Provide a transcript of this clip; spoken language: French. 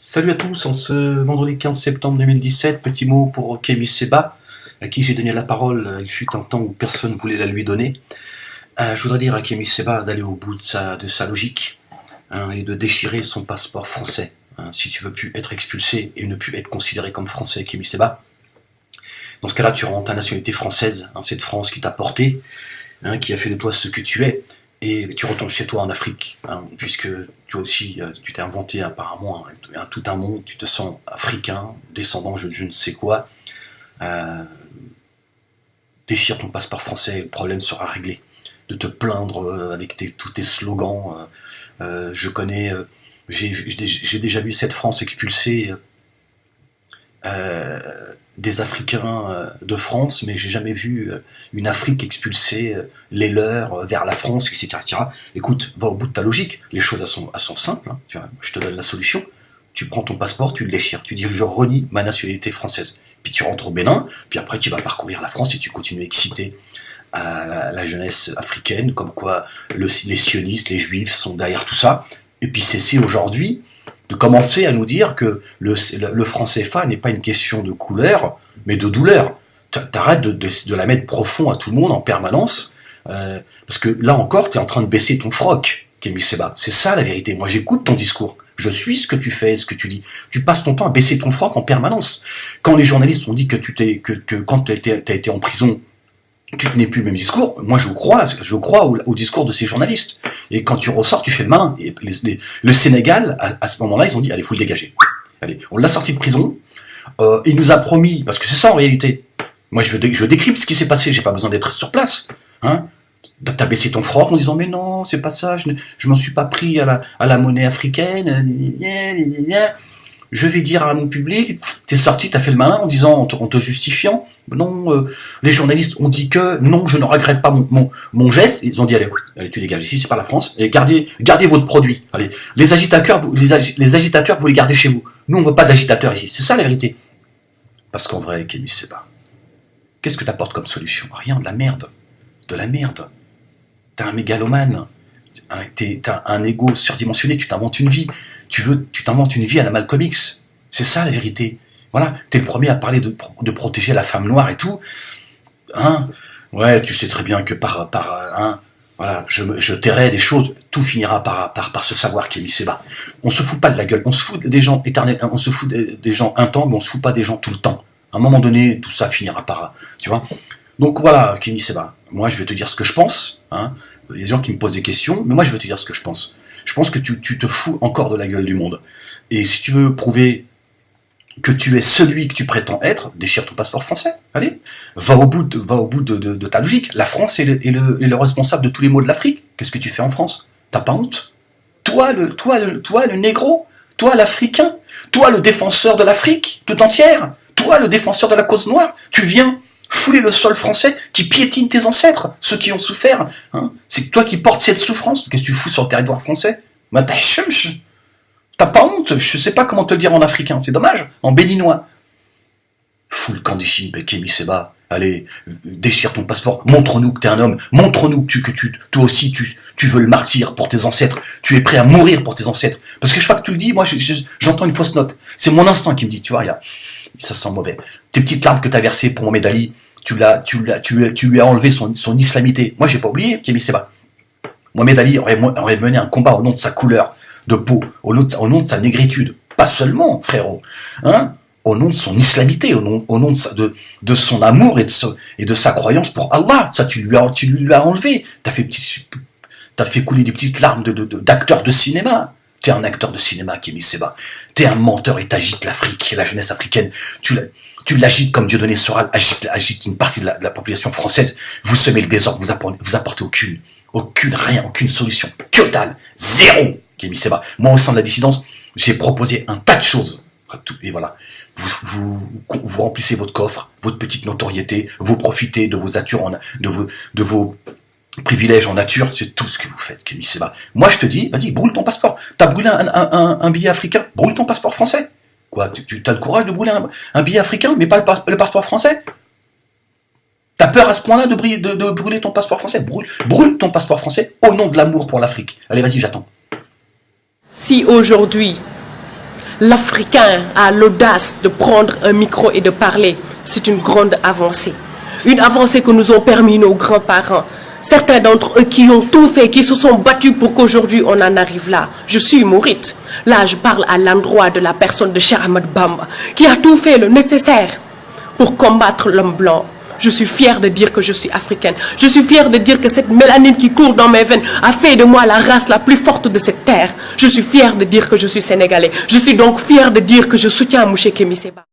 Salut à tous, en ce vendredi 15 septembre 2017, petit mot pour Kémy Séba, à qui j'ai donné la parole, il fut un temps où personne ne voulait la lui donner. Je voudrais dire à Kémy Séba d'aller au bout de sa logique et de déchirer son passeport français. Si tu veux plus être expulsé et ne plus être considéré comme français, Kémy Séba, dans ce cas-là tu rends ta nationalité française, cette France qui t'a porté, qui a fait de toi ce que tu es, et tu retournes chez toi en Afrique, puisque toi aussi, tu t'es inventé apparemment tout un monde, tu te sens africain, descendant je ne sais quoi. Déchire ton passeport français et le problème sera réglé. De te plaindre avec tous tes slogans, j'ai déjà vu cette France expulser des Africains de France, mais j'ai jamais vu une Afrique expulser les leurs vers la France, etc., etc. Écoute, va au bout de ta logique. Les choses elles sont simples. Tu vois, je te donne la solution. Tu prends ton passeport, tu le déchires. Tu dis je renie ma nationalité française. Puis tu rentres au Bénin. Puis après tu vas parcourir la France et tu continues à exciter la jeunesse africaine, comme quoi les sionistes, les juifs sont derrière tout ça. Et puis cesser aujourd'hui de commencer à nous dire que le franc CFA n'est pas une question de couleur, mais de douleur. T'arrêtes de la mettre profond à tout le monde en permanence, parce que là encore, t'es en train de baisser ton froc, Kémy Séba. C'est ça la vérité. Moi, j'écoute ton discours. Je suis ce que tu fais, ce que tu dis. Tu passes ton temps à baisser ton froc en permanence. Quand les journalistes ont dit que quand t'as été en prison, tu tenais plus le même discours, moi je crois au discours de ces journalistes. Et quand tu ressors, tu fais le malin. Et le Sénégal, à ce moment-là, ils ont dit, allez, faut le dégager. Allez, on l'a sorti de prison, il nous a promis, parce que c'est ça en réalité, moi je décrypte ce qui s'est passé, j'ai pas besoin d'être sur place. T'as baissé ton froc en disant, mais non, c'est pas ça, je m'en suis pas pris à la monnaie africaine, je vais dire à mon public, t'es sorti, t'as fait le malin en disant, en te justifiant, non, les journalistes ont dit que, non, je ne regrette pas mon geste, ils ont dit, allez, tu dégages ici, c'est pas la France, et gardez votre produit, allez, les agitateurs, vous les gardez chez vous, nous on veut pas d'agitateurs ici, c'est ça la vérité. Parce qu'en vrai, Kémy Séba, qu'est-ce que t'apportes comme solution? Rien, de la merde, t'es un mégalomane, t'as un ego surdimensionné, tu t'inventes une vie, tu t'inventes une vie à la Malcolm X. C'est ça la vérité. Voilà, t'es le premier à parler de protéger la femme noire et tout. Ouais, tu sais très bien que voilà, je tairai des choses, tout finira par se savoir, Kémy Séba. On se fout pas de la gueule, on se fout des gens éternels, on se fout des gens un temps, mais on se fout pas des gens tout le temps. À un moment donné, tout ça finira par, tu vois. Donc voilà, Kémy Séba, moi je vais te dire ce que je pense, Il y a des gens qui me posent des questions, mais moi je vais te dire ce que je pense. Je pense que tu te fous encore de la gueule du monde. Et si tu veux prouver que tu es celui que tu prétends être, déchire ton passeport français. Allez, va au bout de ta logique. La France est le responsable de tous les maux de l'Afrique. Qu'est-ce que tu fais en France? T'as pas honte? Toi le négro, toi l'Africain, toi le défenseur de l'Afrique tout entière, toi le défenseur de la cause noire, tu viens fouler le sol français qui piétine tes ancêtres, ceux qui ont souffert. C'est toi qui portes cette souffrance. Qu'est-ce que tu fous sur le territoire français? T'as pas honte? Je sais pas comment te le dire en africain, c'est dommage. En béninois. Fous le camp d'ici, Kémy Séba. Allez, déchire ton passeport. Montre-nous que t'es un homme. Montre-nous que toi aussi tu veux le martyr pour tes ancêtres. Tu es prêt à mourir pour tes ancêtres. Parce que chaque fois que tu le dis, moi j'entends une fausse note. C'est mon instinct qui me dit, tu vois, ça sent mauvais. Tes petites larmes que t'as versées pour Mohamed Ali, tu lui as enlevé son islamité. Moi j'ai pas oublié, Kémy Séba. Mohamed Ali aurait mené un combat au nom de sa couleur de peau, au nom de sa négritude. Pas seulement, frérot. Au nom de son islamité, au nom de son amour et de sa croyance pour Allah. Ça, tu lui as enlevé. T'as fait couler des petites larmes d'acteurs de cinéma. T'es un acteur de cinéma, Kémy Séba. T'es un menteur et t'agites l'Afrique, la jeunesse africaine. Tu l'agites comme Dieudonné Soral agite une partie de la population française. Vous semez le désordre, vous apportez aucune solution. Totale. Zéro, Kémy Séba. Moi, au sein de la dissidence, j'ai proposé un tas de choses. Et voilà. Vous remplissez votre coffre, votre petite notoriété, vous profitez de vos atures, de vos privilèges en nature, c'est tout ce que vous faites, Kémy Séba. Moi, je te dis, vas-y, brûle ton passeport. T'as brûlé un billet africain, brûle ton passeport français. Quoi, tu as le courage de brûler un billet africain, mais pas le passeport français? T'as peur à ce point-là de brûler ton passeport français? Brûle ton passeport français au nom de l'amour pour l'Afrique. Allez, vas-y, j'attends. Si aujourd'hui, l'Africain a l'audace de prendre un micro et de parler, c'est une grande avancée. Une avancée que nous ont permis nos grands-parents. Certains d'entre eux qui ont tout fait, qui se sont battus pour qu'aujourd'hui on en arrive là. Je suis mourite. Là, je parle à l'endroit de la personne de Cheikh Ahmadou Bamba, qui a tout fait le nécessaire pour combattre l'homme blanc. Je suis fière de dire que je suis africaine. Je suis fière de dire que cette mélanine qui court dans mes veines a fait de moi la race la plus forte de cette terre. Je suis fière de dire que je suis sénégalais. Je suis donc fière de dire que je soutiens Mouché Kémi Séba.